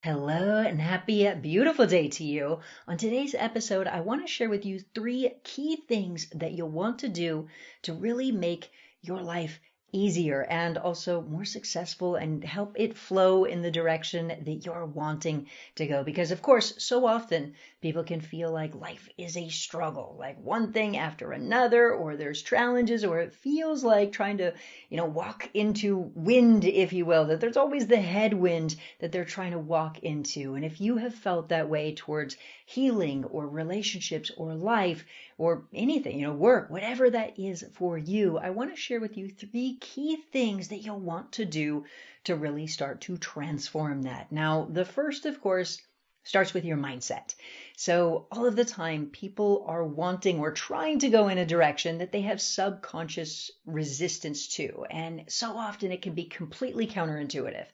Hello and happy, beautiful day to you. On today's episode, I want to share with you three key things that you'll want to do to really make your life easier and also more successful and help it flow in the direction that you're wanting to go. Because, of course, so often people can feel like life is a struggle, like one thing after another, or there's challenges, or it feels like trying to, walk into wind, if you will, that there's always the headwind that they're trying to walk into. And if you have felt that way towards healing or relationships or life or anything, work, whatever that is for you, I want to share with you three key things that you'll want to do to really start to transform that. Now, the first, of course, starts with your mindset. So all of the time, people are wanting or trying to go in a direction that they have subconscious resistance to. And so often it can be completely counterintuitive.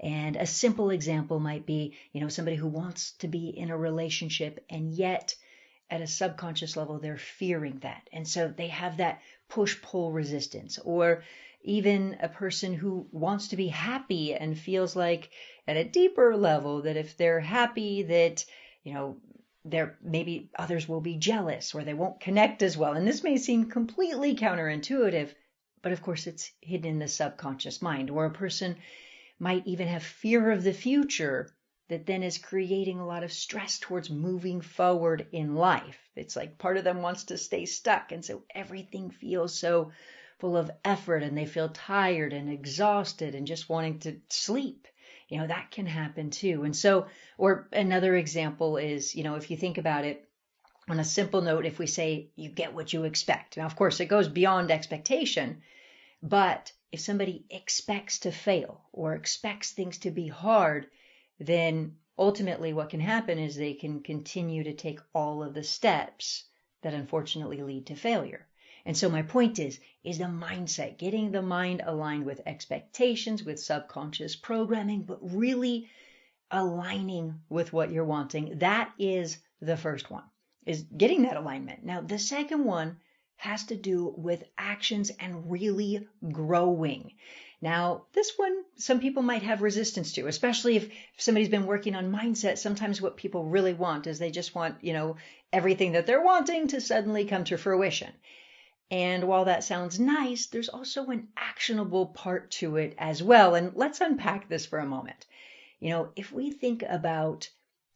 And a simple example might be, somebody who wants to be in a relationship and yet at a subconscious level, they're fearing that. And so they have that push-pull resistance. Or even a person who wants to be happy and feels like at a deeper level that if they're happy that, maybe others will be jealous or they won't connect as well. And this may seem completely counterintuitive, but of course it's hidden in the subconscious mind. Or a person might even have fear of the future that then is creating a lot of stress towards moving forward in life. It's like part of them wants to stay stuck. And so everything feels so full of effort and they feel tired and exhausted and just wanting to sleep. That can happen too. And so, or another example is, if you think about it on a simple note, if we say you get what you expect. Now, of course, it goes beyond expectation, but if somebody expects to fail or expects things to be hard, then ultimately what can happen is they can continue to take all of the steps that unfortunately lead to failure. And so my point is the mindset, getting the mind aligned with expectations, with subconscious programming, but really aligning with what you're wanting. That is the first one, is getting that alignment. Now, the second one has to do with actions and really growing. Now, this one, some people might have resistance to, especially if somebody's been working on mindset. Sometimes what people really want is they just want, everything that they're wanting to suddenly come to fruition. And while that sounds nice, there's also an actionable part to it as well. And let's unpack this for a moment. If we think about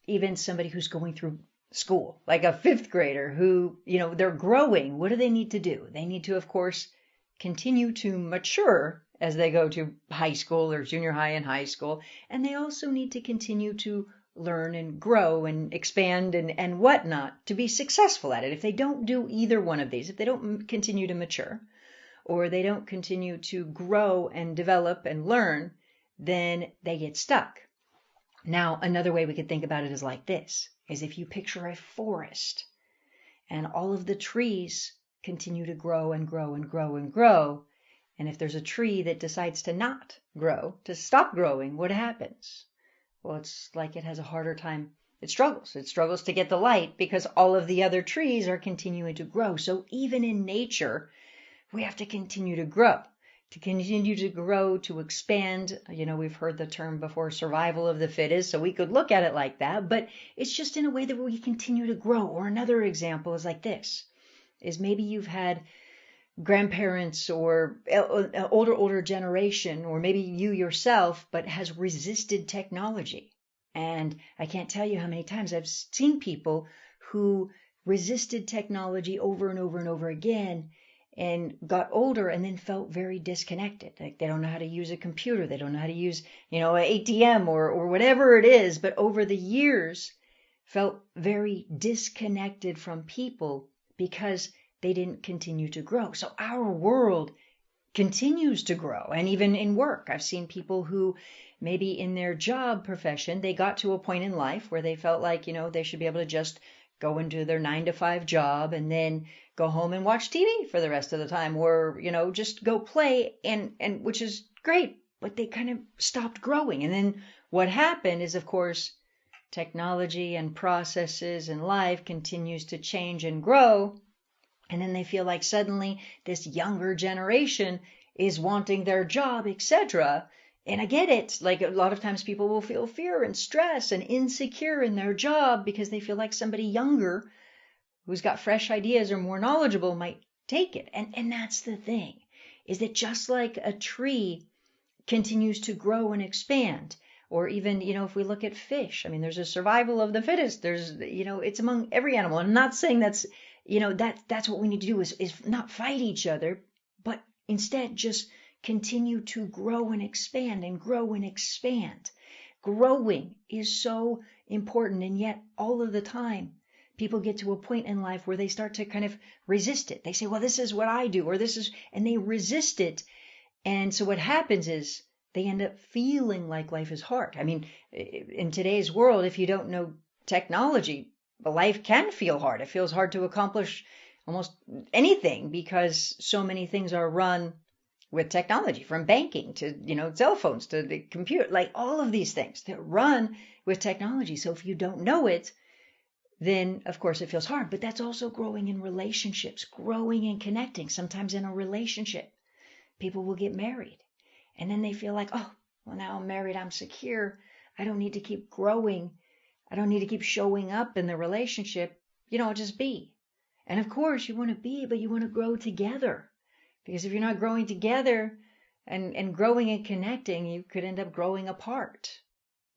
even somebody who's going through school, like a fifth grader who, they're growing, what do they need to do? They need to, of course, continue to mature as they go to high school or junior high and high school. And they also need to continue to learn and grow and expand and whatnot to be successful at it. If they don't do either one of these, if they don't continue to mature or they don't continue to grow and develop and learn, then they get stuck. Now, another way we could think about it is like this, is if you picture a forest and all of the trees continue to grow and grow and grow and grow. And if there's a tree that decides to not grow, to stop growing, what happens? Well, it's like it has a harder time. It struggles. It struggles to get the light because all of the other trees are continuing to grow. So even in nature, we have to continue to grow, to expand. We've heard the term before, survival of the fittest. So we could look at it like that, but it's just in a way that we continue to grow. Or another example is like this, is maybe you've had grandparents or older generation, or maybe you yourself, but has resisted technology. And I can't tell you how many times I've seen people who resisted technology over and over and over again and got older and then felt very disconnected. Like they don't know how to use a computer. They don't know how to use, an ATM or whatever it is. But over the years, felt very disconnected from people because they didn't continue to grow. So our world continues to grow. And even in work, I've seen people who maybe in their job profession, they got to a point in life where they felt like, they should be able to just go into their 9-to-5 job and then go home and watch TV for the rest of the time, or, just go play, and which is great, but they kind of stopped growing. And then what happened is, of course, technology and processes and life continues to change and grow. And then they feel like suddenly this younger generation is wanting their job, etc. And I get it. Like a lot of times people will feel fear and stress and insecure in their job because they feel like somebody younger who's got fresh ideas or more knowledgeable might take it. And that's the thing, is that just like a tree continues to grow and expand, or even, if we look at fish, I mean, there's a survival of the fittest. There's, it's among every animal. I'm not saying that's, that's what we need to do is not fight each other, but instead just continue to grow and expand and grow and expand. Growing is so important. And yet all of the time, people get to a point in life where they start to kind of resist it. They say, well, this is what I do, or and they resist it. And so what happens is they end up feeling like life is hard. I mean, in today's world, if you don't know technology, life can feel hard. It feels hard to accomplish almost anything because so many things are run with technology, from banking to, cell phones to the computer, like all of these things that run with technology. So if you don't know it, then of course it feels hard. But that's also growing in relationships, growing and connecting. Sometimes in a relationship, people will get married and then they feel like, oh, well, now I'm married, I'm secure. I don't need to keep growing. I don't need to keep showing up in the relationship. I'll just be. And of course you want to be, but you want to grow together. Because if you're not growing together and growing and connecting, you could end up growing apart,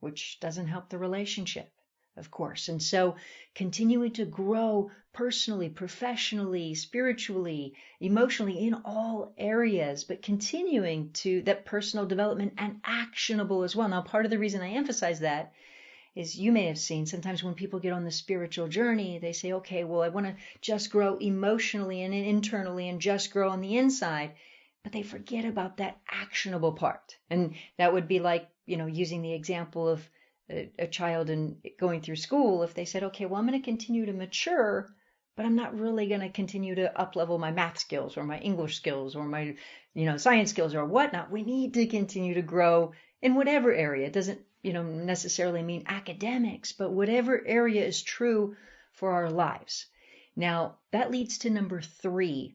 which doesn't help the relationship, of course. And so continuing to grow personally, professionally, spiritually, emotionally, in all areas, but continuing to that personal development and actionable as well. Now, part of the reason I emphasize that is you may have seen sometimes when people get on the spiritual journey, they say, okay, well, I want to just grow emotionally and internally and just grow on the inside, but they forget about that actionable part. And that would be like, using the example of a child and going through school. If they said, okay, well, I'm going to continue to mature, but I'm not really going to continue to up-level my math skills or my English skills or my, science skills or whatnot. We need to continue to grow in whatever area. It doesn't necessarily mean academics, but whatever area is true for our lives. Now, that leads to number 3,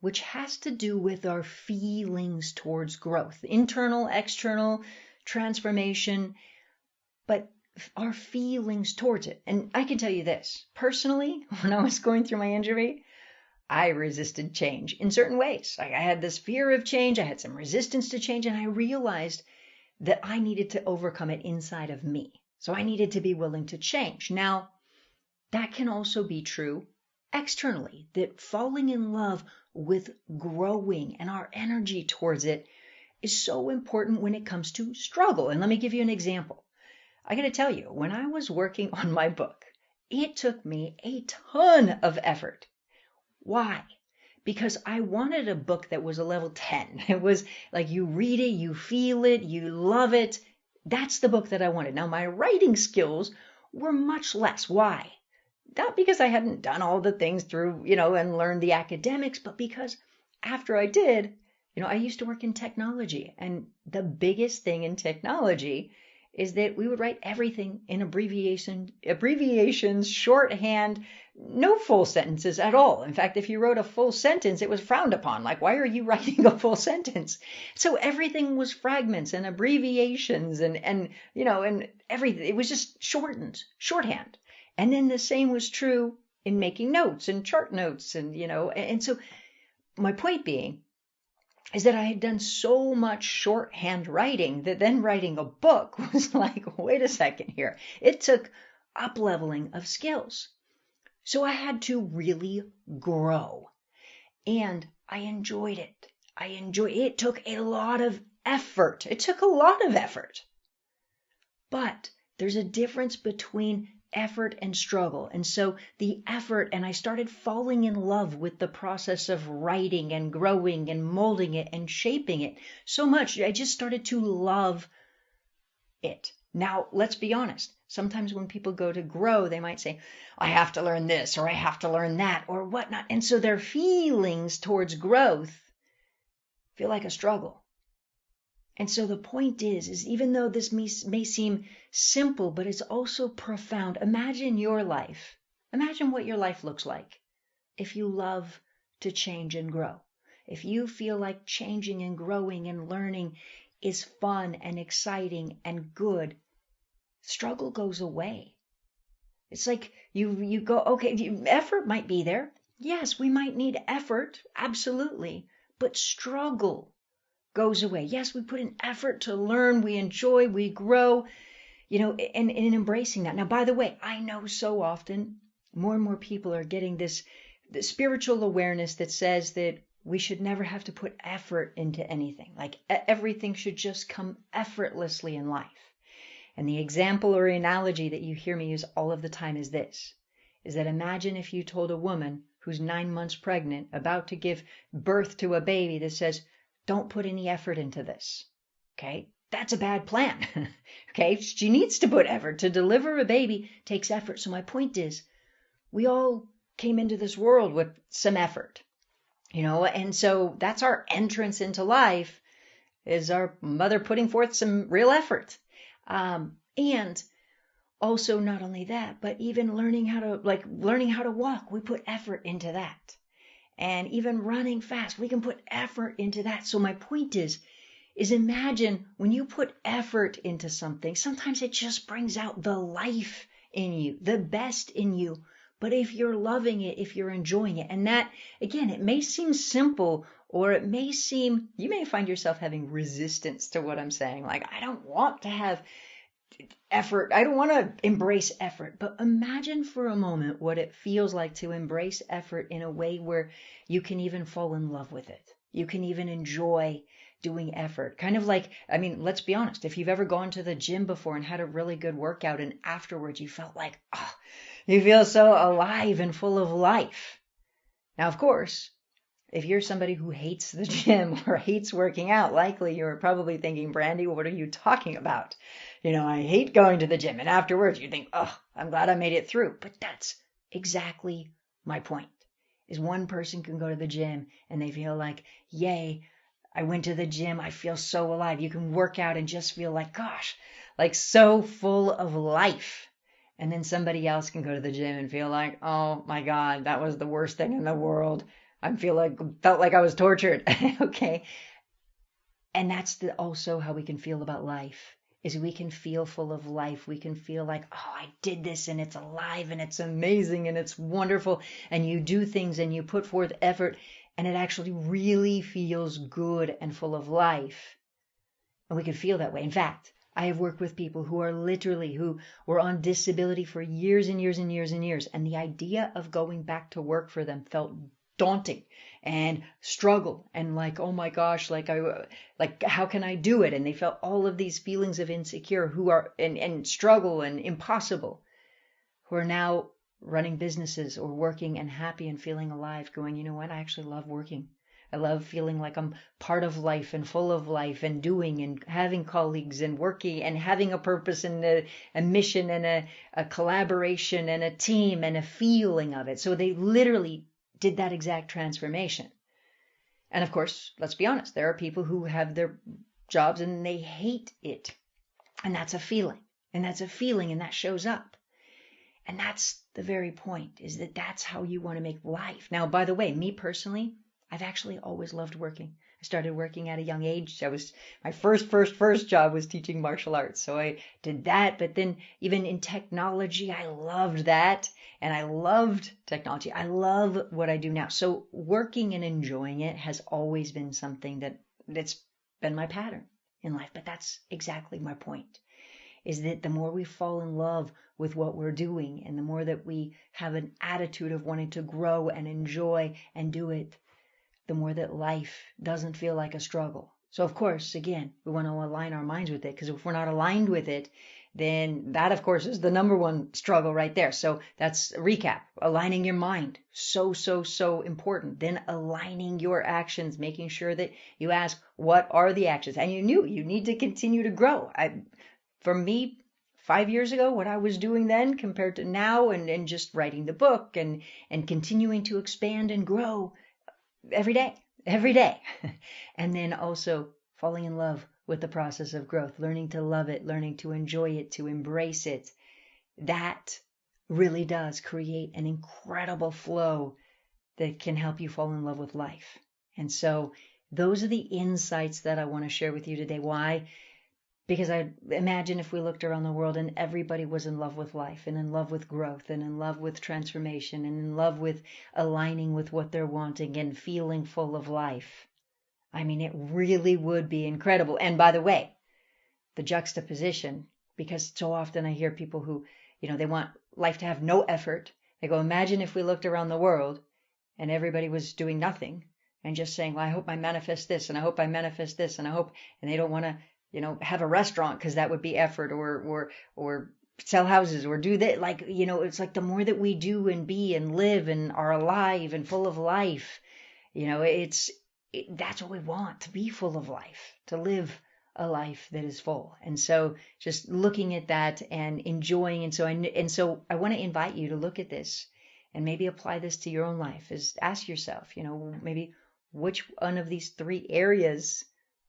which has to do with our feelings towards growth, internal, external, transformation, but our feelings towards it. And I can tell you this, personally, when I was going through my injury, I resisted change in certain ways. I had this fear of change. I had some resistance to change, and I realized that I needed to overcome it inside of me. So I needed to be willing to change. Now, that can also be true externally, that falling in love with growing and our energy towards it is so important when it comes to struggle. And let me give you an example. I got to tell you, when I was working on my book, it took me a ton of effort. Why? Because I wanted a book that was a level 10. It was like you read it, you feel it, you love it. That's the book that I wanted. Now, my writing skills were much less. Why? Not because I hadn't done all the things through, and learned the academics, but because after I did, I used to work in technology. And the biggest thing in technology is that we would write everything in abbreviations, shorthand, no full sentences at all. In fact, if you wrote a full sentence, it was frowned upon. Like, why are you writing a full sentence? So everything was fragments and abbreviations and everything. It was just shorthand. And then the same was true in making notes and chart notes and so my point being is that I had done so much shorthand writing that then writing a book was like, wait a second here. It took up-leveling of skills. So I had to really grow. And I enjoyed it. It took a lot of effort. But there's a difference between effort and struggle. And so the effort, and I started falling in love with the process of writing and growing and molding it and shaping it so much. I just started to love it. Now, let's be honest. Sometimes when people go to grow, they might say, I have to learn this or I have to learn that or whatnot. And so their feelings towards growth feel like a struggle. And so the point is even though this may seem simple, but it's also profound. Imagine your life. Imagine what your life looks like if you love to change and grow. If you feel like changing and growing and learning is fun and exciting and good, struggle goes away. It's like you go, okay, effort might be there. Yes, we might need effort, absolutely, but struggle goes away. Yes, we put in effort to learn, we enjoy, we grow, and embracing that. Now, by the way, I know so often more and more people are getting this spiritual awareness that says that we should never have to put effort into anything. Like everything should just come effortlessly in life. And the example or analogy that you hear me use all of the time is this, is that imagine if you told a woman who's 9 months pregnant, about to give birth to a baby, that says, don't put any effort into this. Okay, that's a bad plan. Okay, she needs to put effort. To deliver a baby takes effort. So my point is, we all came into this world with some effort, and so that's our entrance into life, is our mother putting forth some real effort. And also not only that, but even learning how to walk, we put effort into that. And even running fast, we can put effort into that. So my point is imagine when you put effort into something, sometimes it just brings out the life in you, the best in you. But if you're loving it, if you're enjoying it, and that, again, it may seem simple, or you may find yourself having resistance to what I'm saying. Like, I don't want to have effort. I don't want to embrace effort. But imagine for a moment what it feels like to embrace effort in a way where you can even fall in love with it. You can even enjoy doing effort. Kind of like, let's be honest, if you've ever gone to the gym before and had a really good workout and afterwards you felt like, you feel so alive and full of life. Now, of course, if you're somebody who hates the gym or hates working out, likely you're probably thinking, Brandy, what are you talking about? I hate going to the gym. And afterwards you think, I'm glad I made it through. But that's exactly my point, is one person can go to the gym and they feel like, yay, I went to the gym. I feel so alive. You can work out and just feel like, gosh, like so full of life. And then somebody else can go to the gym and feel like, oh my God, that was the worst thing in the world. Felt like I was tortured. Okay. And that's also how we can feel about life, is we can feel full of life. We can feel like, I did this and it's alive and it's amazing and it's wonderful. And you do things and you put forth effort and it actually really feels good and full of life. And we can feel that way. In fact, I have worked with people who were on disability for years and years and years and years. And the idea of going back to work for them felt daunting and struggle and like, oh my gosh, how can I do it? And they felt all of these feelings of insecure and struggle and impossible, who are now running businesses or working and happy and feeling alive, going, you know what? I actually love working. I love feeling like I'm part of life and full of life and doing and having colleagues and working and having a purpose and a mission and a collaboration and a team and a feeling of it. So they literally did that exact transformation. And of course, let's be honest, there are people who have their jobs and they hate it. And that's a feeling. And that's a feeling, and that shows up. And that's the very point, is that that's how you want to make life. Now, by the way, me personally, I've actually always loved working. I started working at a young age. My first job was teaching martial arts. So I did that. But then even in technology, I loved that. And I loved technology. I love what I do now. So working and enjoying it has always been something that's been my pattern in life. But that's exactly my point, is that the more we fall in love with what we're doing and the more that we have an attitude of wanting to grow and enjoy and do it, the more that life doesn't feel like a struggle. So of course, again, we want to align our minds with it, because if we're not aligned with it, then that, of course, is the number one struggle right there. So that's a recap. Aligning your mind. So important. Then aligning your actions, making sure that you ask, what are the actions? And you need to continue to grow. For me, 5 years ago, what I was doing then compared to now, and just writing the book and continuing to expand and grow every day. And then also falling in love with the process of growth, learning to love it, learning to enjoy it, to embrace it. That really does create an incredible flow that can help you fall in love with life. And so Those are the insights that I want to share with you today. Why? Because I imagine if we looked around the world and everybody was in love with life and in love with growth and in love with transformation and in love with aligning with what they're wanting and feeling full of life. I mean, it really would be incredible. And by the way, the juxtaposition, because so often I hear people who, they want life to have no effort. They go, imagine if we looked around the world and everybody was doing nothing and just saying, well, I hope I manifest this and I hope I manifest this and I hope, and they don't want to, have a restaurant because that would be effort, or sell houses or do that. Like, it's like the more that we do and be and live and are alive and full of life, that's what we want, to be full of life, to live a life that is full. And so just looking at that and enjoying. And so I want to invite you to look at this and maybe apply this to your own life. Is ask yourself, maybe which one of these three areas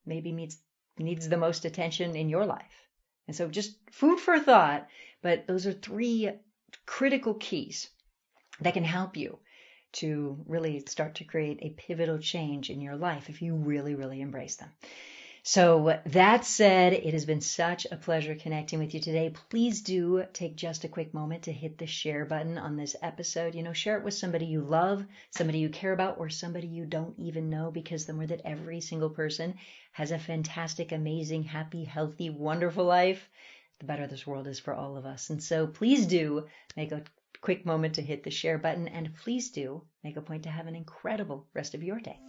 maybe needs the most attention in your life. And so just food for thought, but those are three critical keys that can help you to really start to create a pivotal change in your life if you really, really embrace them. So that said, it has been such a pleasure connecting with you today. Please do take just a quick moment to hit the share button on this episode. Share it with somebody you love, somebody you care about, or somebody you don't even know, because the more that every single person has a fantastic, amazing, happy, healthy, wonderful life, the better this world is for all of us. And so please do make a quick moment to hit the share button, and please do make a point to have an incredible rest of your day.